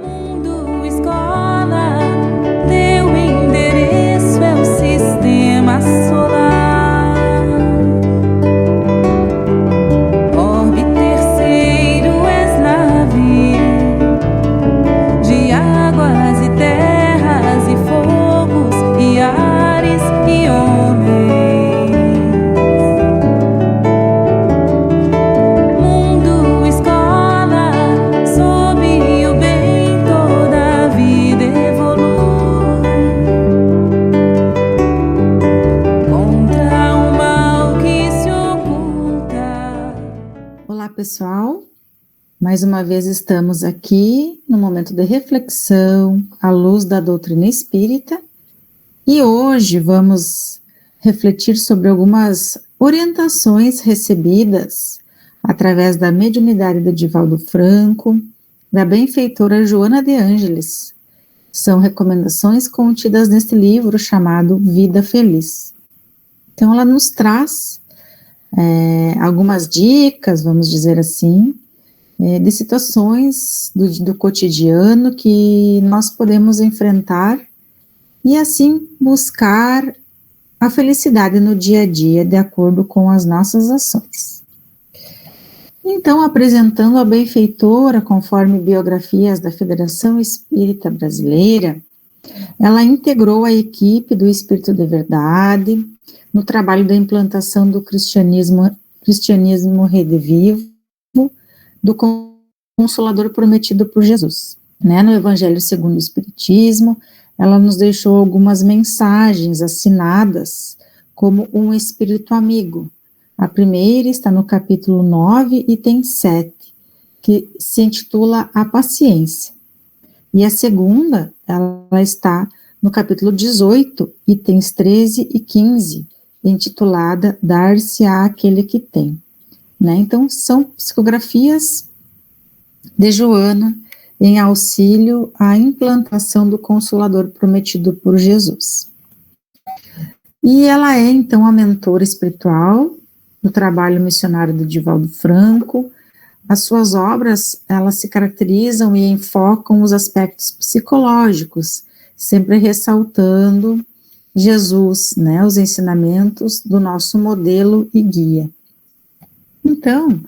Mundo Escola, teu endereço é o sistema solar. Orbe terceiro és navio de águas e terras e fogos e ares e homens. Mundo Escola, sob o bem toda a vida evolui contra o mal que se oculta. Olá, pessoal. Mais uma vez estamos aqui no momento de reflexão à luz da doutrina espírita e hoje vamos refletir sobre algumas orientações recebidas através da mediunidade de Divaldo Franco, da benfeitora Joana de Ângeles. São recomendações contidas neste livro chamado Vida Feliz. Então ela nos traz algumas dicas, vamos dizer assim, de situações do cotidiano que nós podemos enfrentar e assim buscar a felicidade no dia a dia de acordo com as nossas ações. Então, apresentando a benfeitora conforme biografias da Federação Espírita Brasileira, ela integrou a equipe do Espírito de Verdade no trabalho da implantação do cristianismo redivivo, do Consolador prometido por Jesus. No Evangelho segundo o Espiritismo, ela nos deixou algumas mensagens assinadas como um espírito amigo. A primeira está no capítulo 9, item 7, que se intitula A Paciência. E a segunda, ela está no capítulo 18, itens 13 e 15, intitulada Dar-se-á aquele que tem. Então, são psicografias de Joana em auxílio à implantação do Consolador prometido por Jesus. E ela é, então, a mentora espiritual do trabalho missionário do Divaldo Franco. As suas obras, elas se caracterizam e enfocam os aspectos psicológicos, sempre ressaltando Jesus, os ensinamentos do nosso modelo e guia. Então,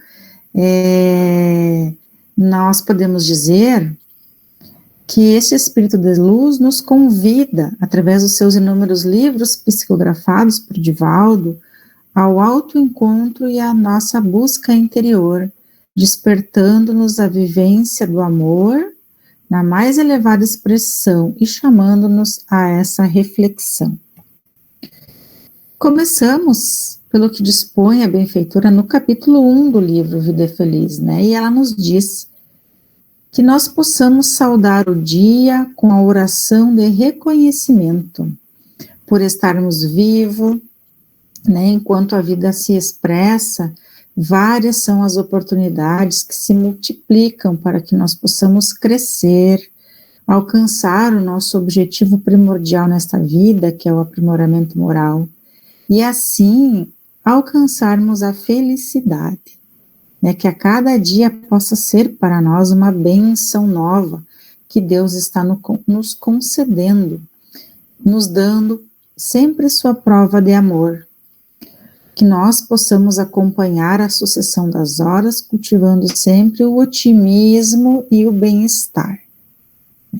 nós podemos dizer que esse Espírito de Luz nos convida, através dos seus inúmeros livros psicografados por Divaldo, ao autoencontro e à nossa busca interior, despertando-nos a vivência do amor na mais elevada expressão e chamando-nos a essa reflexão. Começamos pelo que dispõe a benfeitora no capítulo 1 do livro Vida Feliz, e ela nos diz que nós possamos saudar o dia com a oração de reconhecimento, por estarmos vivos, enquanto a vida se expressa, várias são as oportunidades que se multiplicam para que nós possamos crescer, alcançar o nosso objetivo primordial nesta vida, que é o aprimoramento moral, e assim alcançarmos a felicidade, que a cada dia possa ser para nós uma bênção nova que Deus está nos concedendo, nos dando sempre sua prova de amor, que nós possamos acompanhar a sucessão das horas, cultivando sempre o otimismo e o bem-estar.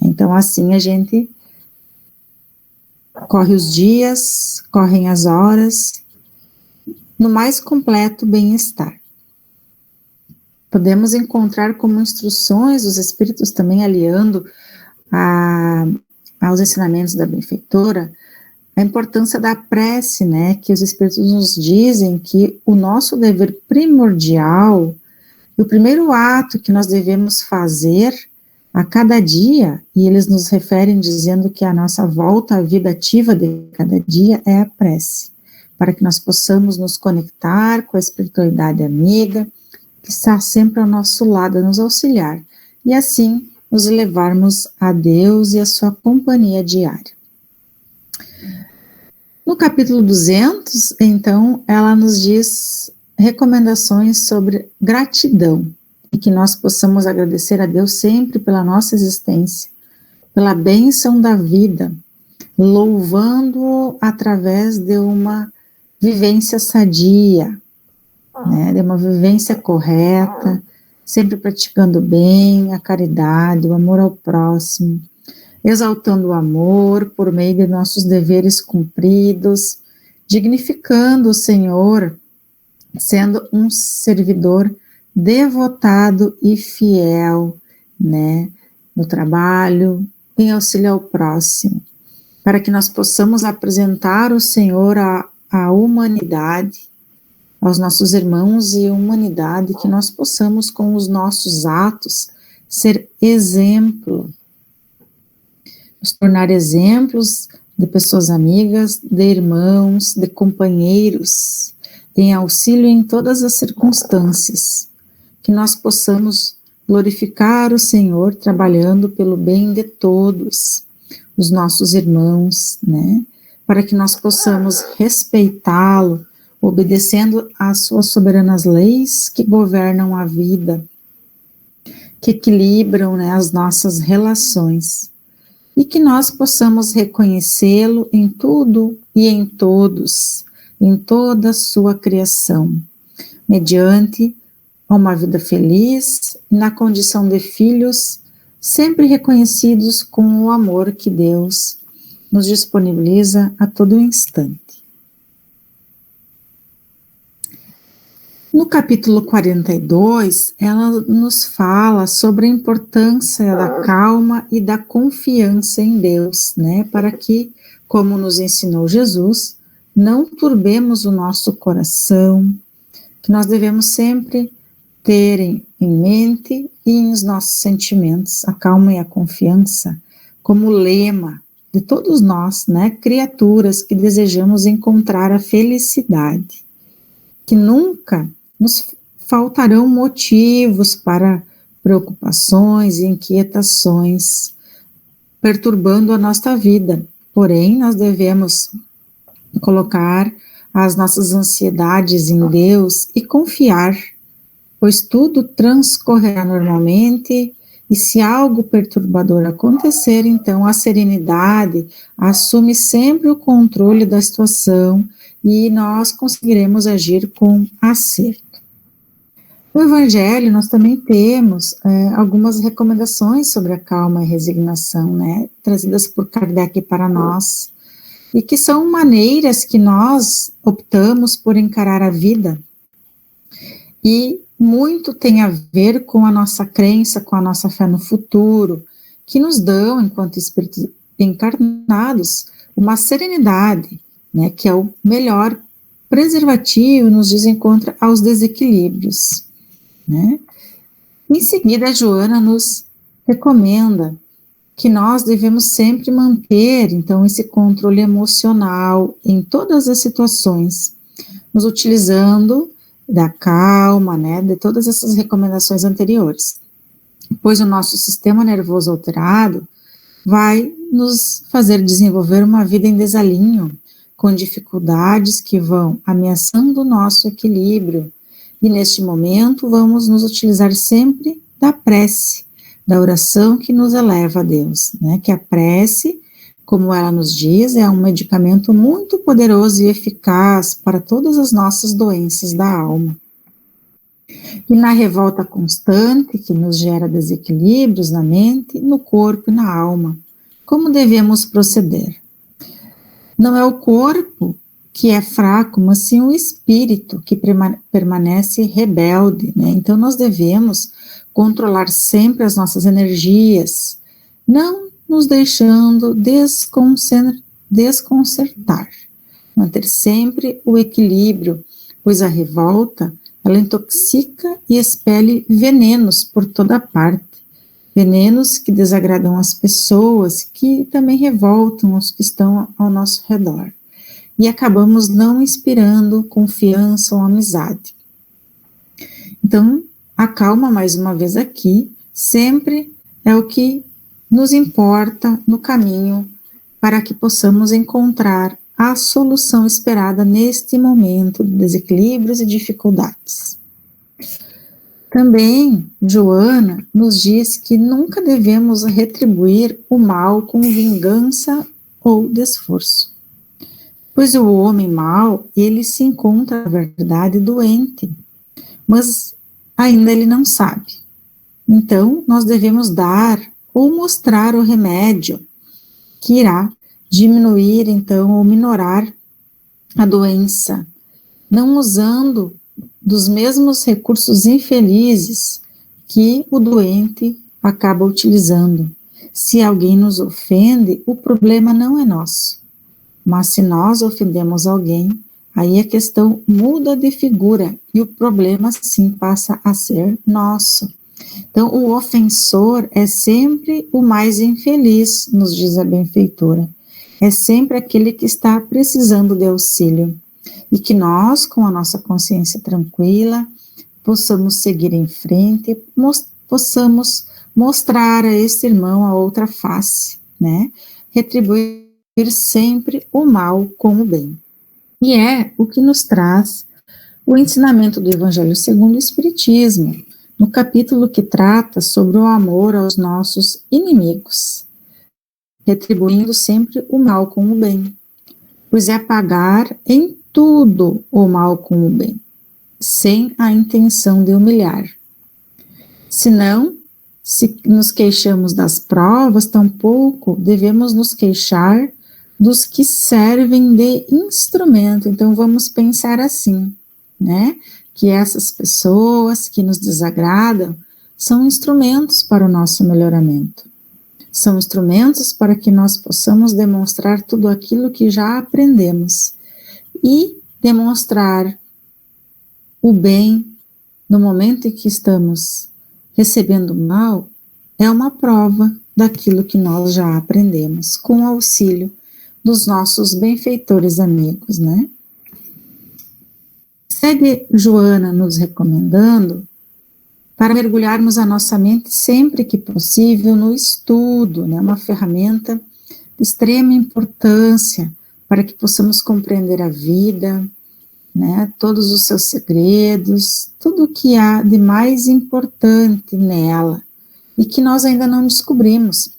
Então, assim a gente corre os dias, correm as horas, no mais completo bem-estar. Podemos encontrar como instruções os Espíritos também aliando aos ensinamentos da benfeitora, a importância da prece, que os Espíritos nos dizem que o nosso dever primordial, o primeiro ato que nós devemos fazer a cada dia, e eles nos referem dizendo que a nossa volta à vida ativa de cada dia é a prece, para que nós possamos nos conectar com a espiritualidade amiga, que está sempre ao nosso lado a nos auxiliar, e assim nos levarmos a Deus e a sua companhia diária. No capítulo 200, então, ela nos diz recomendações sobre gratidão. e que nós possamos agradecer a Deus sempre pela nossa existência, pela bênção da vida, louvando-o através de uma vivência sadia, né, de uma vivência correta, sempre praticando o bem, a caridade, o amor ao próximo, exaltando o amor por meio de nossos deveres cumpridos, dignificando o Senhor, sendo um servidor devotado e fiel, né, no trabalho, em auxílio ao próximo, para que nós possamos apresentar o Senhor à humanidade, aos nossos irmãos e humanidade, que nós possamos, com os nossos atos, ser exemplo, nos tornar exemplos de pessoas amigas, de irmãos, de companheiros, em auxílio em todas as circunstâncias, que nós possamos glorificar o Senhor trabalhando pelo bem de todos, os nossos irmãos, né, para que nós possamos respeitá-lo, obedecendo às suas soberanas leis que governam a vida, que equilibram, né, as nossas relações, e que nós possamos reconhecê-lo em tudo e em todos, em toda a sua criação, mediante uma vida feliz, na condição de filhos, sempre reconhecidos com o amor que Deus nos disponibiliza a todo instante. No capítulo 42, ela nos fala sobre a importância da calma e da confiança em Deus, né, para que, como nos ensinou Jesus, não turbemos o nosso coração, que nós devemos sempre ter em mente e nos nossos sentimentos a calma e a confiança como lema de todos nós, né, criaturas que desejamos encontrar a felicidade, que nunca nos faltarão motivos para preocupações e inquietações, perturbando a nossa vida. Porém, nós devemos colocar as nossas ansiedades em Deus e confiar, pois tudo transcorrerá normalmente, e se algo perturbador acontecer, então a serenidade assume sempre o controle da situação e nós conseguiremos agir com acerto. No Evangelho, nós também temos algumas recomendações sobre a calma e resignação, né, trazidas por Kardec para nós, e que são maneiras que nós optamos por encarar a vida, e muito tem a ver com a nossa crença, com a nossa fé no futuro, que nos dão, enquanto espíritos encarnados, uma serenidade, né, que é o melhor preservativo, nos dizem, contra aos desequilíbrios, né? Em seguida, a Joana nos recomenda que nós devemos sempre manter, então, esse controle emocional em todas as situações, nos utilizando da calma, né, de todas essas recomendações anteriores, pois o nosso sistema nervoso alterado vai nos fazer desenvolver uma vida em desalinho, com dificuldades que vão ameaçando o nosso equilíbrio, e neste momento vamos nos utilizar sempre da prece, da oração que nos eleva a Deus, né, que a prece, como ela nos diz, é um medicamento muito poderoso e eficaz para todas as nossas doenças da alma. E na revolta constante, que nos gera desequilíbrios na mente, no corpo e na alma, como devemos proceder? Não é o corpo que é fraco, mas sim o espírito que permanece rebelde, né? Então nós devemos controlar sempre as nossas energias, não nos deixando desconcertar, manter sempre o equilíbrio, pois a revolta, ela intoxica e expele venenos por toda parte, venenos que desagradam as pessoas, que também revoltam os que estão ao nosso redor, e acabamos não inspirando confiança ou amizade. Então, a calma, mais uma vez aqui, sempre é o que nos importa no caminho para que possamos encontrar a solução esperada neste momento de desequilíbrios e dificuldades. Também, Joana nos diz que nunca devemos retribuir o mal com vingança ou desforço. Pois o homem mau, ele se encontra, na verdade, doente, mas ainda ele não sabe. Então, nós devemos dar ou mostrar o remédio que irá diminuir, então, ou minorar a doença, não usando dos mesmos recursos infelizes que o doente acaba utilizando. Se alguém nos ofende, o problema não é nosso. Mas se nós ofendemos alguém, aí a questão muda de figura e o problema sim passa a ser nosso. Então, o ofensor é sempre o mais infeliz, nos diz a benfeitora. É sempre aquele que está precisando de auxílio. E que nós, com a nossa consciência tranquila, possamos seguir em frente, possamos mostrar a esse irmão a outra face, né? Retribuir sempre o mal com o bem. E é o que nos traz o ensinamento do Evangelho segundo o Espiritismo, no capítulo que trata sobre o amor aos nossos inimigos, retribuindo sempre o mal com o bem, pois é pagar em tudo o mal com o bem, sem a intenção de humilhar. Senão, se nos queixamos das provas, tampouco devemos nos queixar dos que servem de instrumento. Então, vamos pensar assim, né? Que essas pessoas que nos desagradam são instrumentos para o nosso melhoramento. São instrumentos para que nós possamos demonstrar tudo aquilo que já aprendemos e demonstrar o bem no momento em que estamos recebendo o mal é uma prova daquilo que nós já aprendemos, com o auxílio dos nossos benfeitores amigos, né? Segue Joana nos recomendando para mergulharmos a nossa mente sempre que possível no estudo, né? Uma ferramenta de extrema importância para que possamos compreender a vida, né? Todos os seus segredos, tudo o que há de mais importante nela e que nós ainda não descobrimos,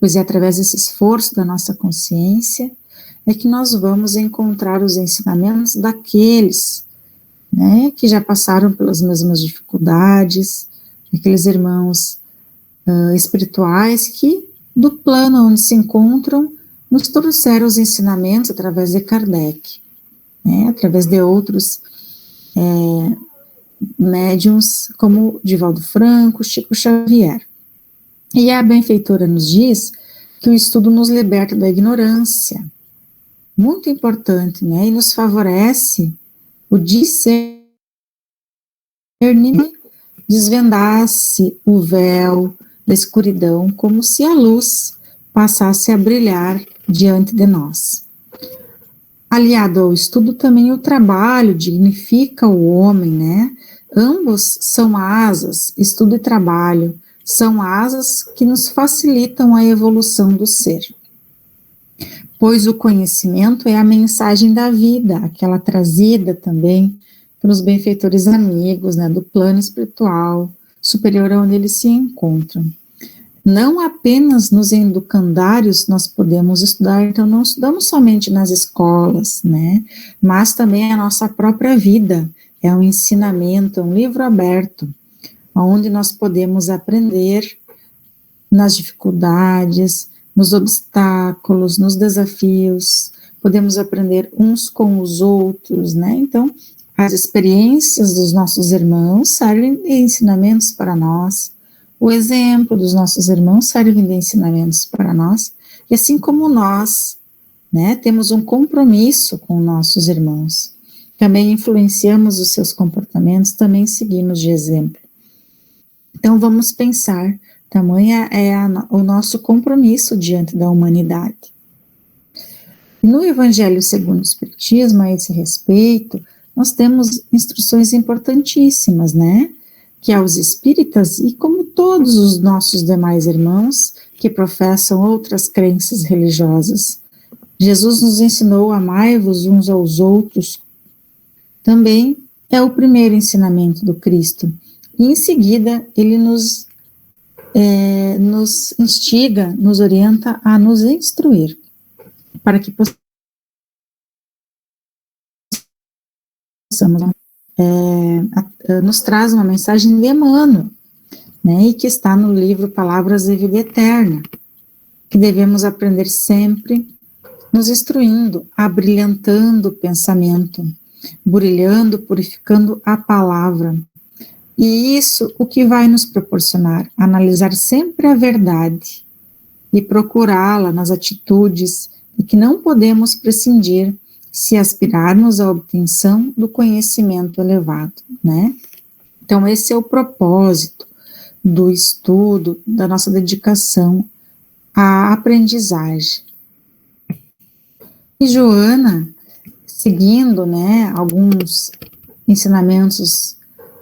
pois é através desse esforço da nossa consciência é que nós vamos encontrar os ensinamentos daqueles, né, que já passaram pelas mesmas dificuldades, aqueles irmãos espirituais que, do plano onde se encontram, nos trouxeram os ensinamentos através de Kardec, né, através de outros médiuns, como Divaldo Franco, Chico Xavier. E a benfeitora nos diz que o estudo nos liberta da ignorância, muito importante, né, e nos favorece o discernimento, desvendasse o véu da escuridão, como se a luz passasse a brilhar diante de nós. Aliado ao estudo, também o trabalho dignifica o homem, né? Ambos são asas, estudo e trabalho, são asas que nos facilitam a evolução do ser. Pois o conhecimento é a mensagem da vida, aquela trazida também pelos benfeitores amigos, né, do plano espiritual superior onde eles se encontram. Não apenas nos educandários nós podemos estudar, então não estudamos somente nas escolas, né, mas também a nossa própria vida é um ensinamento, é um livro aberto, onde nós podemos aprender nas dificuldades, nos obstáculos, nos desafios, podemos aprender uns com os outros, né? Então, as experiências dos nossos irmãos servem de ensinamentos para nós, o exemplo dos nossos irmãos serve de ensinamentos para nós, e assim como nós, né, temos um compromisso com nossos irmãos, também influenciamos os seus comportamentos, também seguimos de exemplo. Então, vamos pensar, tamanha é o nosso compromisso diante da humanidade. No Evangelho segundo o Espiritismo, a esse respeito, nós temos instruções importantíssimas, né? Que aos espíritas, e como todos os nossos demais irmãos que professam outras crenças religiosas, Jesus nos ensinou: amai-vos uns aos outros. Também é o primeiro ensinamento do Cristo. e em seguida ele nos instiga, nos orienta a nos instruir, para que possamos, nos traz uma mensagem de Emmanuel, né, e que está no livro Palavras de Vida Eterna, que devemos aprender sempre, nos instruindo, abrilhantando o pensamento, burilhando, purificando a palavra. E isso, o que vai nos proporcionar? Analisar sempre a verdade e procurá-la nas atitudes e que não podemos prescindir se aspirarmos à obtenção do conhecimento elevado, né? Então, esse é o propósito do estudo, da nossa dedicação à aprendizagem. E Joana, seguindo, né, alguns ensinamentos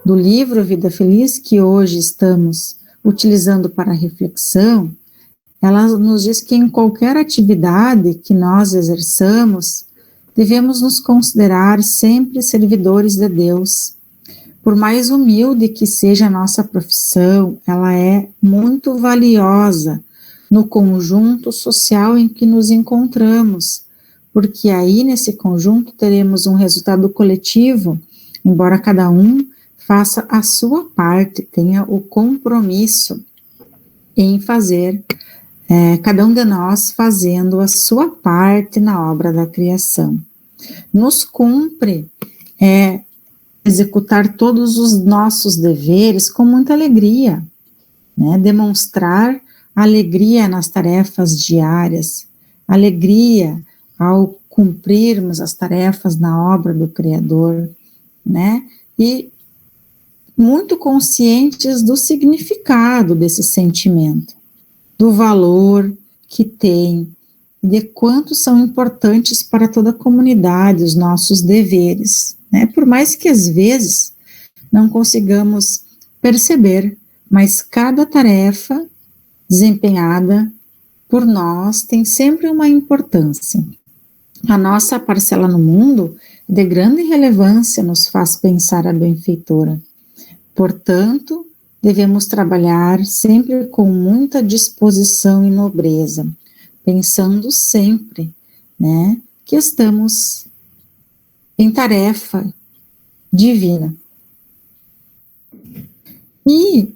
do livro Vida Feliz, que hoje estamos utilizando para reflexão, ela nos diz que em qualquer atividade que nós exerçamos, devemos nos considerar sempre servidores de Deus. Por mais humilde que seja a nossa profissão, ela é muito valiosa no conjunto social em que nos encontramos, porque aí nesse conjunto teremos um resultado coletivo, embora cada um faça a sua parte, tenha o compromisso em fazer, cada um de nós fazendo a sua parte na obra da criação. Nos cumpre executar todos os nossos deveres com muita alegria, né? Demonstrar alegria nas tarefas diárias, alegria ao cumprirmos as tarefas na obra do Criador, né? E muito conscientes do significado desse sentimento, do valor que tem, de quanto são importantes para toda a comunidade os nossos deveres, né? Por mais que às vezes não consigamos perceber, mas cada tarefa desempenhada por nós tem sempre uma importância. A nossa parcela no mundo de grande relevância nos faz pensar a benfeitora. Portanto, devemos trabalhar sempre com muita disposição e nobreza, pensando sempre, né, que estamos em tarefa divina. E,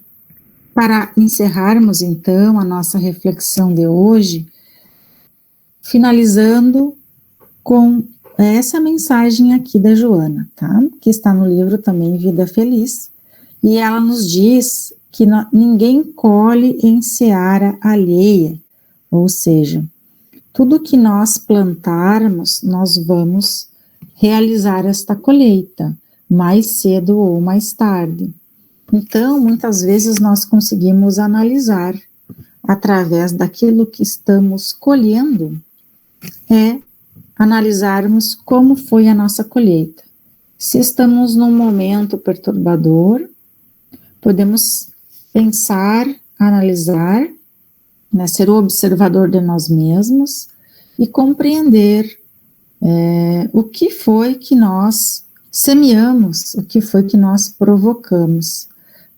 para encerrarmos, então, a nossa reflexão de hoje, finalizando com essa mensagem aqui da Joana, tá? Que está no livro também Vida Feliz, e ela nos diz que ninguém colhe em seara alheia, ou seja, tudo que nós plantarmos, nós vamos realizar esta colheita, mais cedo ou mais tarde. Então, muitas vezes nós conseguimos analisar, através daquilo que estamos colhendo, analisarmos como foi a nossa colheita. Se estamos num momento perturbador, podemos pensar, analisar, né, ser o observador de nós mesmos e compreender o que foi que nós semeamos, o que foi que nós provocamos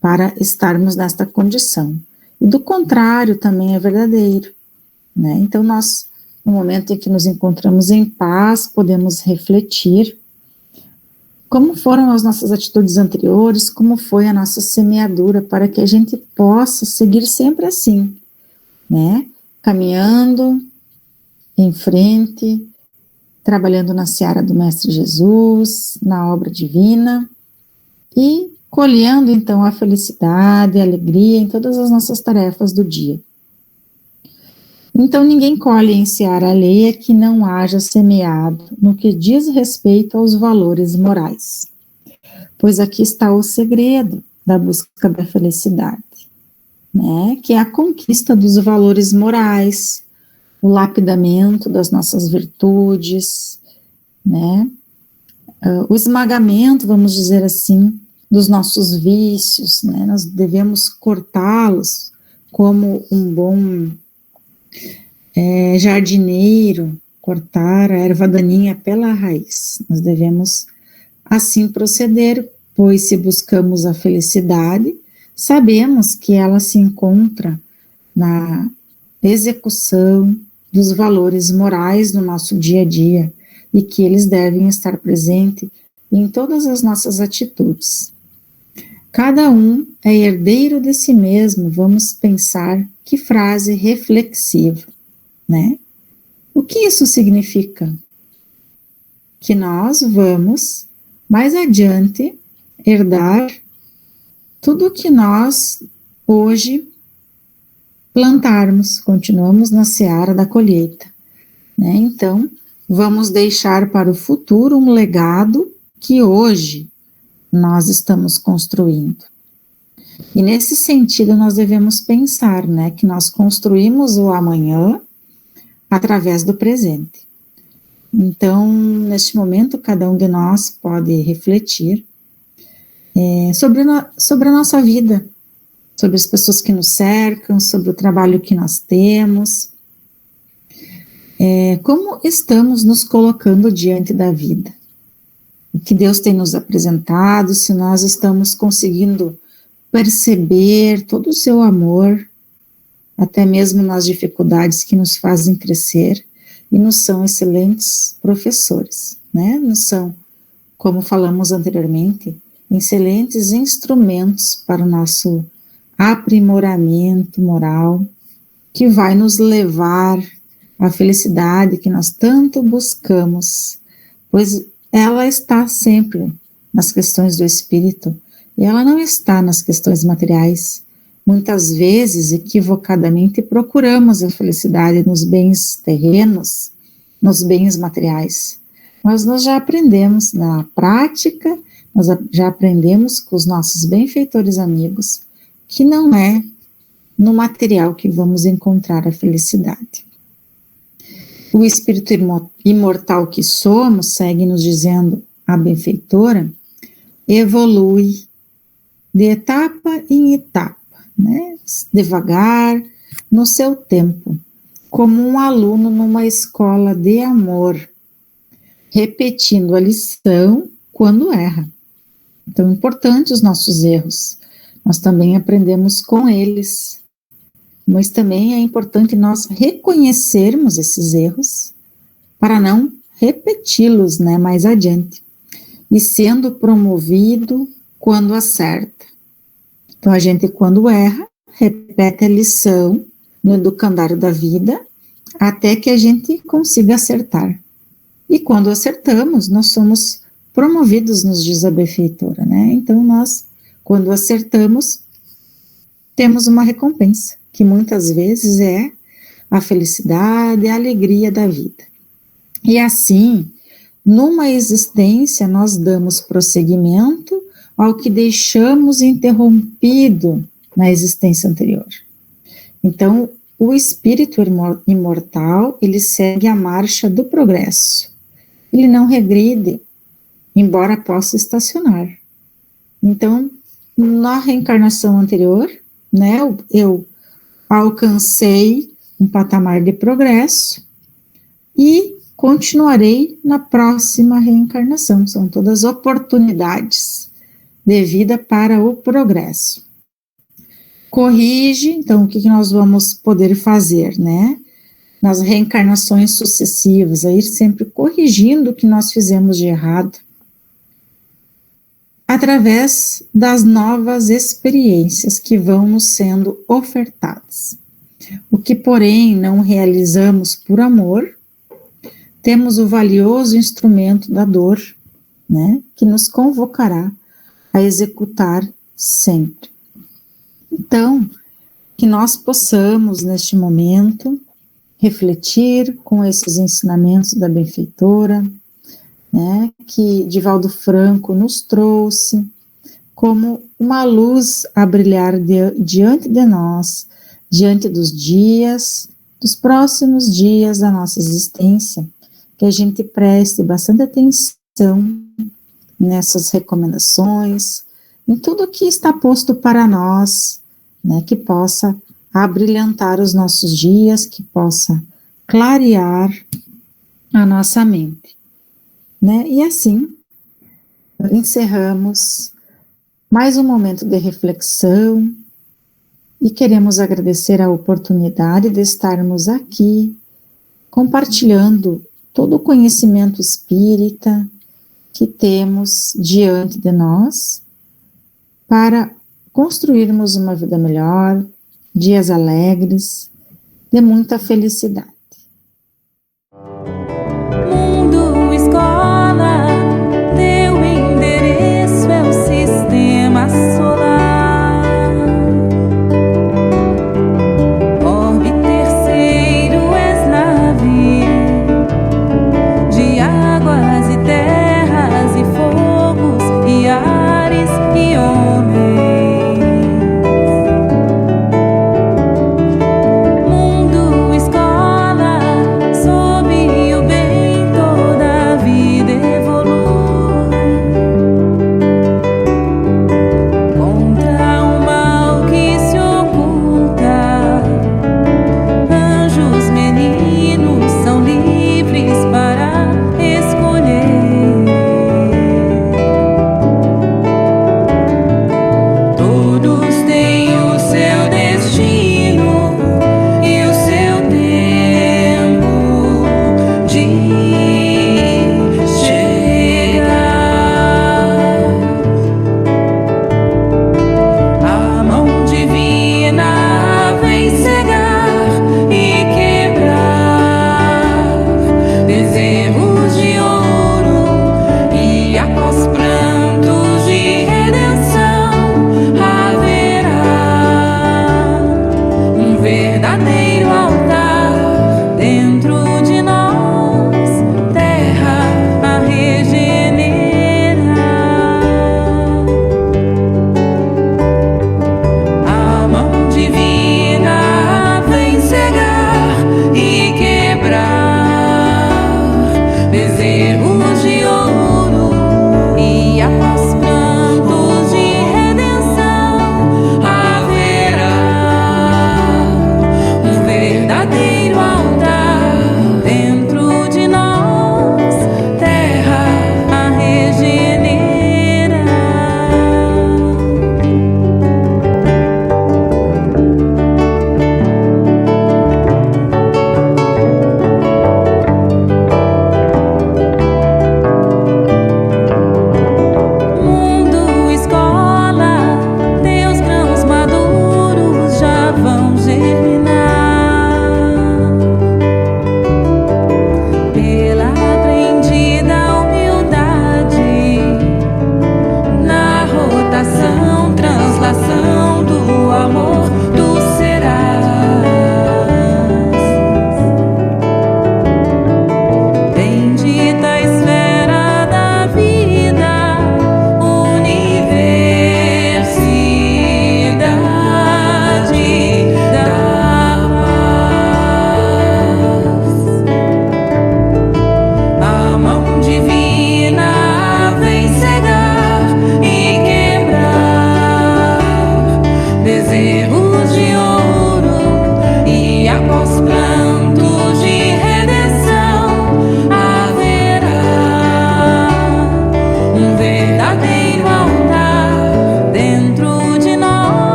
para estarmos nesta condição. E do contrário também é verdadeiro, né? Então nós, no momento em que nos encontramos em paz, podemos refletir como foram as nossas atitudes anteriores, como foi a nossa semeadura, para que a gente possa seguir sempre assim, né? Caminhando em frente, trabalhando na seara do Mestre Jesus, na obra divina, e colhendo então a felicidade, a alegria em todas as nossas tarefas do dia. Então ninguém colhe em seara alheia que não haja semeado no que diz respeito aos valores morais, pois aqui está o segredo da busca da felicidade, né? Que é a conquista dos valores morais, o lapidamento das nossas virtudes, né? O esmagamento, vamos dizer assim, dos nossos vícios, né? Nós devemos cortá-los como um bom jardineiro, cortar a erva daninha pela raiz. Nós devemos assim proceder pois se buscamos a felicidade, sabemos que ela se encontra na execução dos valores morais no nosso dia a dia e que eles devem estar presentes em todas as nossas atitudes. Cada um é herdeiro de si mesmo, vamos pensar que frase reflexiva, né? O que isso significa? Que nós vamos, mais adiante, herdar tudo que nós hoje plantarmos, continuamos na seara da colheita, né? Então, vamos deixar para o futuro um legado que hoje nós estamos construindo. E nesse sentido nós devemos pensar, né, que nós construímos o amanhã através do presente. Então, neste momento, cada um de nós pode refletir sobre a nossa vida, sobre as pessoas que nos cercam, sobre o trabalho que nós temos, como estamos nos colocando diante da vida, o que Deus tem nos apresentado, se nós estamos conseguindo perceber todo o seu amor, até mesmo nas dificuldades que nos fazem crescer, e nos são excelentes professores, né? Nos são, como falamos anteriormente, excelentes instrumentos para o nosso aprimoramento moral, que vai nos levar à felicidade que nós tanto buscamos, pois ela está sempre nas questões do espírito, e ela não está nas questões materiais. Muitas vezes, equivocadamente, procuramos a felicidade nos bens terrenos, nos bens materiais. Mas nós já aprendemos na prática, nós já aprendemos com os nossos benfeitores amigos, que não é no material que vamos encontrar a felicidade. O espírito imortal que somos, segue nos dizendo a benfeitora, evolui de etapa em etapa, né? Devagar, no seu tempo, como um aluno numa escola de amor, repetindo a lição quando erra. Então, importante os nossos erros, nós também aprendemos com eles, mas também é importante nós reconhecermos esses erros para não repeti-los, né, mais adiante, e sendo promovido quando acerta. Então, a gente, quando erra, repete a lição no educandário da vida, até que a gente consiga acertar. E quando acertamos, nós somos promovidos, nos diz a benfeitora, né? Então, nós, quando acertamos, temos uma recompensa, que muitas vezes é a felicidade, a alegria da vida. E assim, numa existência, nós damos prosseguimento ao que deixamos interrompido na existência anterior. Então, o espírito imortal, ele segue a marcha do progresso. Ele não regride, embora possa estacionar. Então, na reencarnação anterior, né, eu alcancei um patamar de progresso e continuarei na próxima reencarnação. São todas oportunidades de vida para o progresso. Corrige, então, o que nós vamos poder fazer, né? Nas reencarnações sucessivas, a ir sempre corrigindo o que nós fizemos de errado, através das novas experiências que vão nos sendo ofertadas. O que, porém, não realizamos por amor, temos o valioso instrumento da dor, né? Que nos convocará a executar sempre. Então, que nós possamos, neste momento, refletir com esses ensinamentos da benfeitora, né, que Divaldo Franco nos trouxe, como uma luz a brilhar diante de nós, diante dos dias, dos próximos dias da nossa existência, que a gente preste bastante atenção nessas recomendações, em tudo que está posto para nós, né, que possa abrilhantar os nossos dias, que possa clarear a nossa mente, né? E assim, encerramos Mais um momento de reflexão e queremos agradecer a oportunidade de estarmos aqui compartilhando todo o conhecimento espírita que temos diante de nós para construirmos uma vida melhor, dias alegres, de muita felicidade.